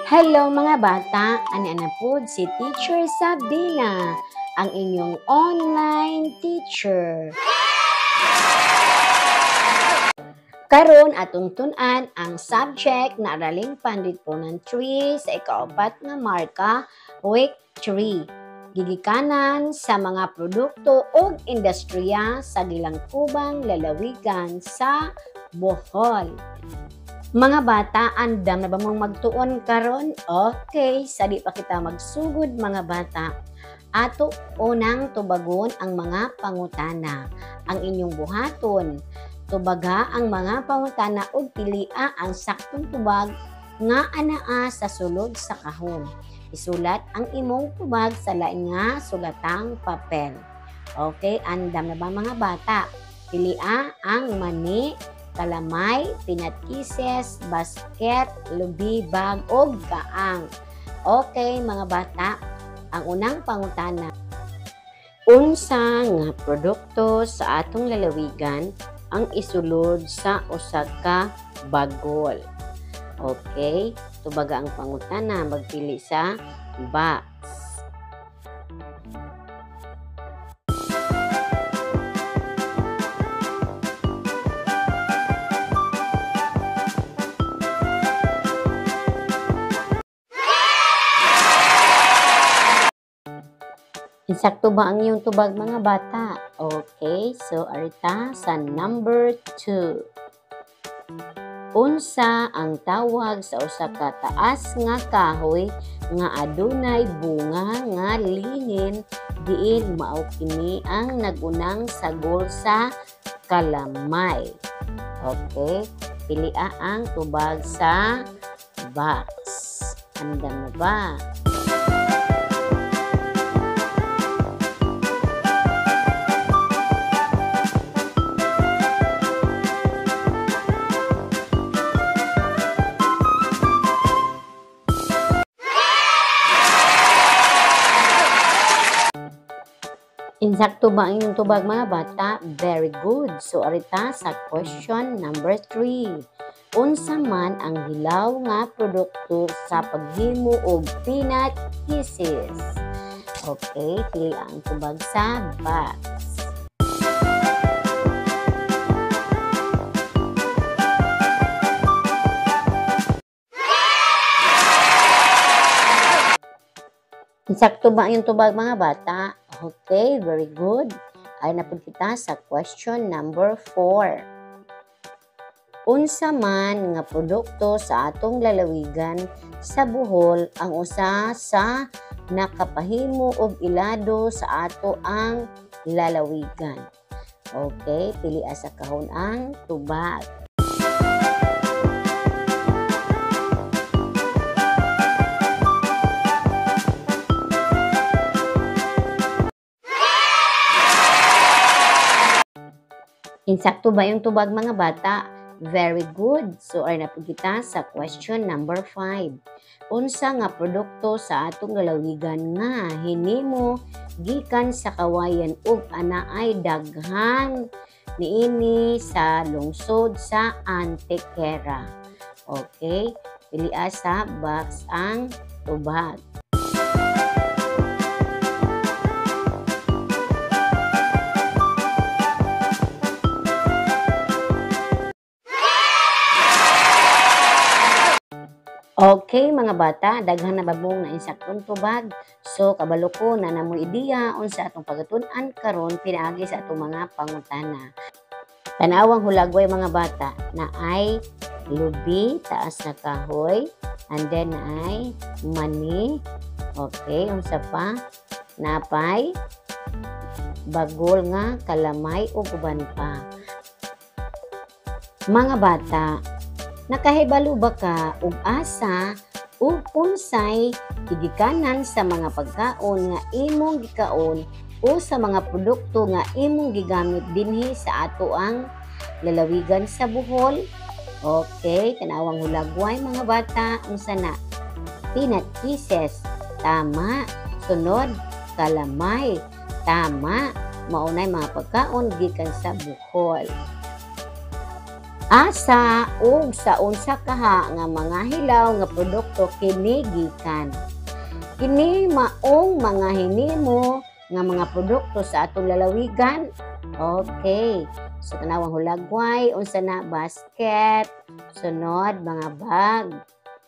Hello mga bata, ana po si Teacher Sabina, ang inyong online teacher. Karon atong tun-an ang subject na araling panlipunan 3 sa ikaapat nga marka, week 3. Gigikanan sa mga produkto ug industriya sa gilangkubang lalawigan sa Bohol. Mga bata, andam na ba mong magtuon karon? Okay, sa di pa kita magsugod mga bata. Ato unang tubagon ang mga pangutana. Ang inyong buhaton. Tubaga ang mga pangutana ug pilia ang saktong tubag nga anaa sa sulod sa kahon. Isulat ang imong tubag sa lain nga sulatang papel. Okay, andam na ba mga bata? Pilia ang mani, kalamay, peanut kisses, basket, lubi, bag, o gaang. Okay, mga bata, ang unang pangutana. Unsa nga produkto sa atong lalawigan ang isulod sa usa ka bagol? Okay, tubaga ang pangutana, magpili sa box. Insakto ba ang iyong tubag mga bata? Okay, so arita sa number 2. Unsa ang tawag sa usa ka taas nga kahoy nga adunay bunga nga lingin diin mao kini ang nagunang sagol sa kalamay? Okay, pilia ang tubag sa box. Andam na ba? Insakto ba ang inyong tubag mga bata? Very good. So, arita sa question number 3. Unsa man ang hilaw nga produkto sa paghimo og peanut kisses? Okay, pili ang tubag sa box. Insakto ba ang tubag mga bata? Okay, very good. Ay napud kita sa question number 4. Unsa man nga produkto sa atong lalawigan sa Bohol ang usa sa nakapahimo og ilado sa ato ang lalawigan? Okay, pili sa kahon ang tubag. Insakto ba yung tubag mga bata? Very good. So, ay napud kita sa question number 5. Unsa nga produkto sa atong lalawigan nga hinimo gikan sa kawayan ug anaay daghan niini sa lungsod sa Antequera? Okay, pilia sa box ang tubag. Okay, mga bata, daghan na babong na insaktong tubag. So, kabalo ko na namo ideya unsa atong pagatun-an karon pinaagi sa atong mga pangutana. Tanawang hulagway mga bata na ay lubi, taas na kahoy, and then ay mani. Okay, unsa pa? Napay, bagol nga, kalamay, ug uban pa. Mga bata, nakahibalo ba ka ug asa ug unsay gigikanan sa mga pagkaon nga imong gikaon o sa mga produkto nga imong gigamit dinhi sa ato ang lalawigan sa Bohol? Okay, tanawang hulagway mga bata, unsa na? Peanut kisses, tama. Sunod, kalamay, tama. Maunay mga pagkaon gikan sa Bohol. asa ug sa unsa kaha nga mga hilaw nga produkto kini gikan. Kini maong mga hinimo nga mga produkto sa atong lalawigan. Okay. So tanawang hulagway, unsa na basket, sunod mga bag.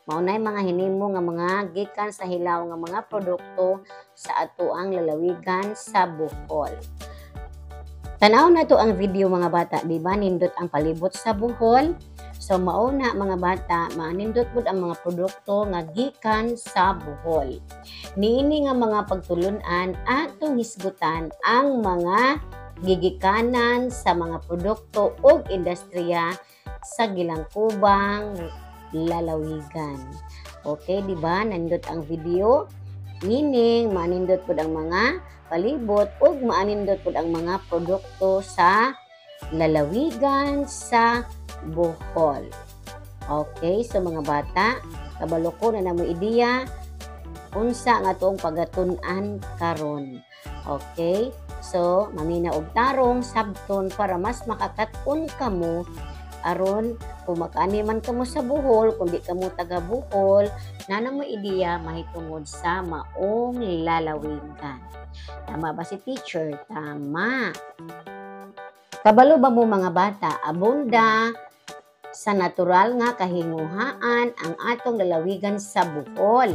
Maunay mga hinimo nga mga gikan sa hilaw nga mga produkto sa atoang lalawigan sa Bohol. Tanaw na to ang video mga bata, di ba? Nindot ang palibot sa Bohol. So mauna mga bata, manindot pud ang mga produkto nga gikan sa Bohol. Niini nga mga pagtulunan atong hisgutan ang mga gigikanan sa mga produkto ug industriya sa gilangkubang lalawigan. Okay, di ba? Nindot ang video. Meaning, manindot pud ang mga palibot ug manindot pud ang mga produkto sa lalawigan sa Bohol. Okay, so mga bata, kabalo ko na namo ideya unsa nga tuong pagatun-an karon. Okay? So, mamina og tarong sabton para mas makakat-on kamo aron kung makaani man kamo sa Bohol, kung di kamo taga Bohol, nanamo ideya mahitungod sa maong lalawigan. Tama ba si teacher? Tama. Kabalo ba mo mga bata, abunda sa natural nga kahinguhaan ang atong lalawigan sa Bohol.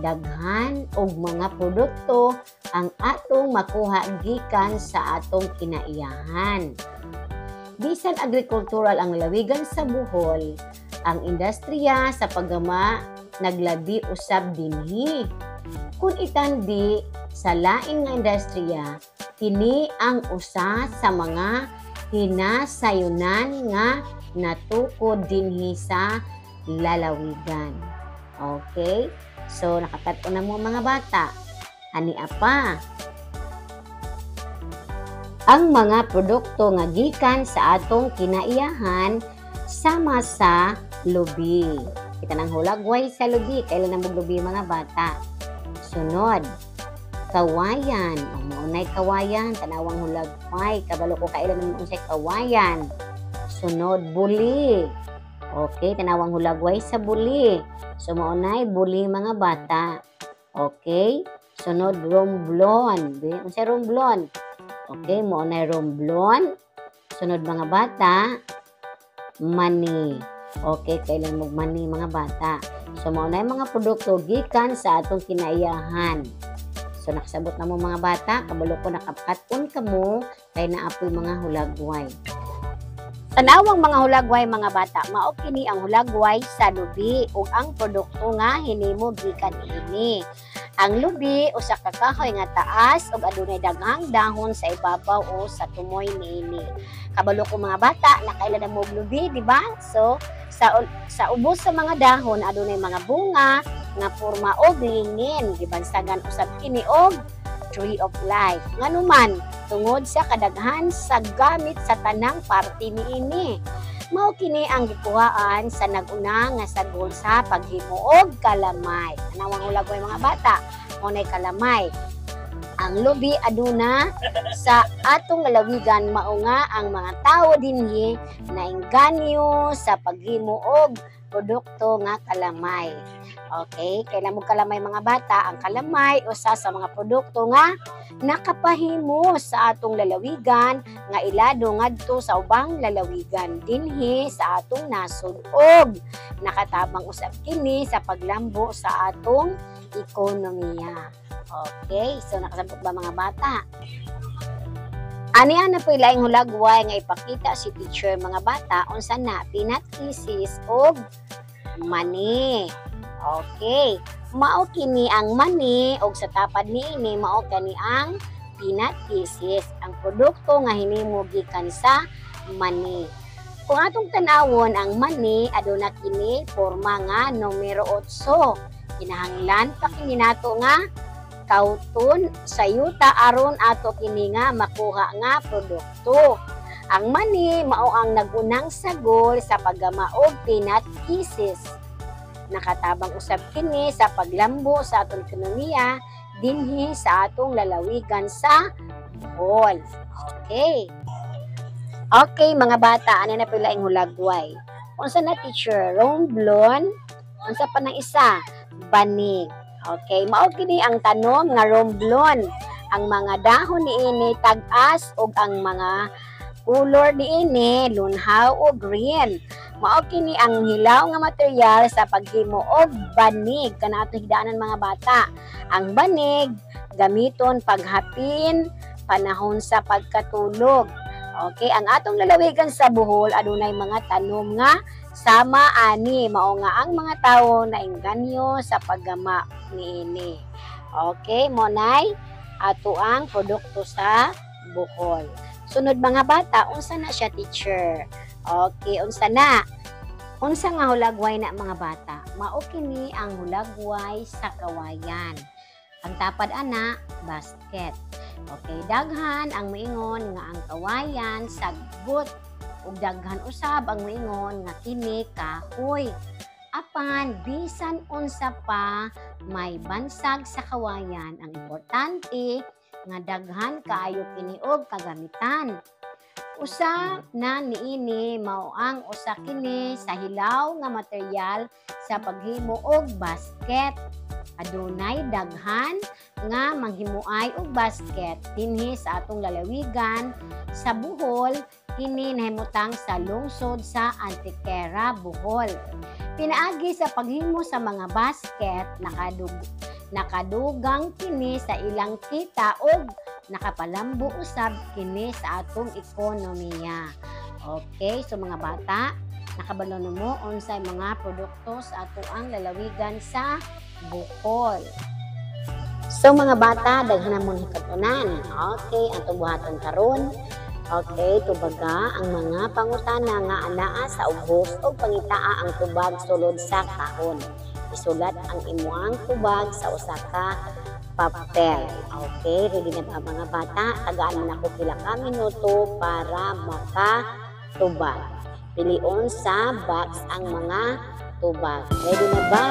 Daghan og mga produkto ang atong makuha gikan sa atong kinaiyahan. Bisan agrikultural ang lalawigan sa Bohol, ang industriya sa paggama naglabi usab dinhi. Kung itandi sa lain nga industriya, kini ang usa sa mga hinasayunan nga natukod dinhi sa lalawigan. Okay? So, nakakat-o na mo mga bata. Ani apa? Ang mga produkto nga gikan sa atong kinaiyahan sama sa lubi. Kita nang hulagway sa lubi. Kailan na maglubi mga bata? Sunod, kawayan. Maunay kawayan. Tanawang hulagway. Kabalo ko kailan na maunay kawayan. Sunod, buli. Okay, tanawang hulagway sa buli. So, maunay, buli mga bata. Okay? Sunod, romblon. Ano siya romblon? Okay, maunay romblon. Sunod mga bata, mani. Okay, kailan mo mani mga bata. So, maunay mga produkto gikan sa atong kinaiyahan. So, nakasabot na mo mga bata. Kabalo ko nakakat-on ka mo kay naapoy mga hulagway. Tanawang mga hulagway mga bata, mao kini ang hulagway sa lubi ug ang produkto nga hinimo gikan ini. Ang lubi usa ka kahoy nga taas ug adunay daghang dahon sa ibabaw o sa tumoy niini. Kabalo ko mga bata, nakailan na mo lubi, di ba? So sa ubos sa mga dahon adunay mga bunga nga porma og lingin, gibansagan usab kini og tree of life. Nganuman tungod sa kadaghan sa gamit sa tanang parte niini. Mao kini ang gikuhaan sa nag-una nga sagol sa paghimo og kalamay. Tanawang hulagway mga bata, mo nay kalamay. Ang lubi aduna sa atong lalawigan mao nga ang mga tawo dinhi nainganyo sa paghimo og produkto nga kalamay. Okay, kailan mo kalamay mga bata? Ang kalamay usa sa mga produkto nga nakapahimo sa atong lalawigan nga ilado ngadto sa ubang lalawigan dinhi sa atong nasod og nakatabang usab kini sa paglambo sa atong ekonomiya. Okay, so nakasabot ba mga bata? Aniya na po ilaing hulagway nga ipakita si teacher mga bata unsa na peanut kisses og mani. Okay, mao kini ang mani og sa tapad niini mao kani ang peanut kisses, ang produkto nga hinimo gikan sa mani. Kung atong tanawon ang mani aduna kini porma nga numero 8. Kinahanglan pa kini nato nga kauton sa yuta aron ato kini nga makuha nga produkto. Ang mani mao ang nagunang sagol sa paggama og peanut kisses. Nakatabang usab kini sa paglambo sa atong ekonomiya dinhi sa atong lalawigan sa Bohol. Okay. Okay, mga bata, ano na pila yung hulagway? Unsa na teacher? Romblon. Unsa pa ng isa? Banig. Okay, mao kini ang tanom nga romblon. Ang mga dahon niini tag-as ug ang mga color niini lunhaw o green. Mao kini ang hilaw nga material sa paghimo og banig kanato higdaanan mga bata. Ang banig gamiton paghapin panahon sa pagkatulog. Okay, ang atong lalawigan sa Bohol adunay mga tanom nga sama ani mao nga ang mga tawo nainganyo sa paggama niini. Okay, mo nay ato ang produkto sa Bohol. Sunod mga bata, unsa na siya teacher? Okay, unsa na? Unsa nga hulagway na mga bata? Mao kini ang hulagway sa kawayan. Ang tapad ana, basket. Okay, daghan ang moingon nga ang kawayan sagbot ug daghan usab ang moingon nga kini kahoy. Apan bisan unsa pa may bansag sa kawayan, ang importante nga daghan kaayo kini og kagamitan. Usa na niini mao ang usa kini sa hilaw nga material sa paghimo og basket. Adunay daghan nga manghimuay og basket dinhi sa atong lalawigan sa Bohol, kini nahimutang sa lungsod sa Antequera, Bohol. Pinaagi sa paghimo sa mga basket nakadugang kini sa ilang kita ug nakapalambo usab kini sa atong ekonomiya. Okay, so mga bata, nakabalo mo unsay mga produkto sa ato ang lalawigan sa Bohol. So mga bata, daghan mo hikatunan. Okay, atong buhaton karon. Okay, tubaga ang mga pangutana nga anaa sa ubos o pangitaa ang tubag sulod sa kahon. Isulat ang imuang tubag sa usa ka papel. Okay, ready na ba mga bata? Tagaan man ako pila ka minuto para makatubag. Pilion sa box ang mga tubag. Ready na ba?